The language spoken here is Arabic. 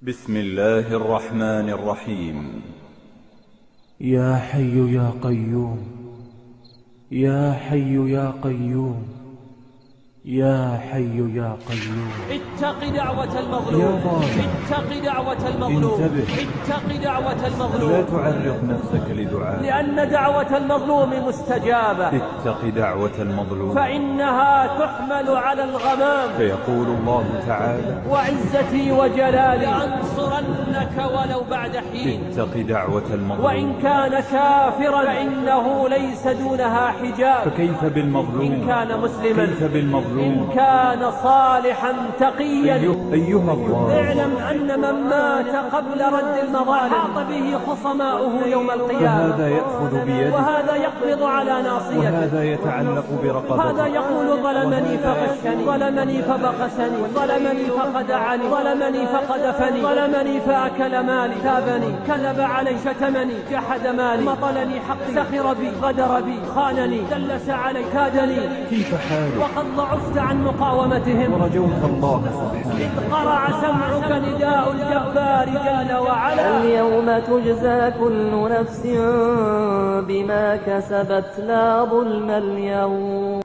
بسم الله الرحمن الرحيم. يا حي يا قيوم، يا حي يا قيوم، يا حي يا قيوم. اتق دعوة المظلوم، يا ظالم اتق دعوة المظلوم، انتبه، اتق دعوة المظلوم، لا تعرض نفسك لدعاء، لأن دعوة المظلوم مستجابة. اتق دعوة المظلوم، فإنها تحمل على الغمام. فيقول الله تعالى: وعزتي وجلالي لأنصرنك ولو بعد حين. اتق دعوة المظلوم، وإن كان كافرا فإنه ليس دونها حجاب. فكيف بالمظلوم؟ إن كان مسلما، كيف بالمظلوم؟ إن كان صالحا تقيا. أيها الظالم، اعلم أن من مات قبل رد المظالم حاط به خصماؤه يوم القيامة. فهذا يأخذ بيده، وهذا يقبض على ناصيته، وهذا يتعلق برقبته، هذا يقول ظلمني فغشني، ظلمني فبخسني، ظلمني فخدعني، ظلمني فقذفني، ظلمني فأكل مالي، تابني، كذب علي، شتمني، جحد مالي، مطلني حقي، سخر بي، غدر بي، خانني، دلس علي، كادني. كيف حالك؟ وقد ضعفت عن مقاومتهم ورجوت الله سبحانه. إذ قرع سمعك نداء الجبار جل وعلا. اليوم تجزى كل نفس بما كسبت لا ظلم اليوم.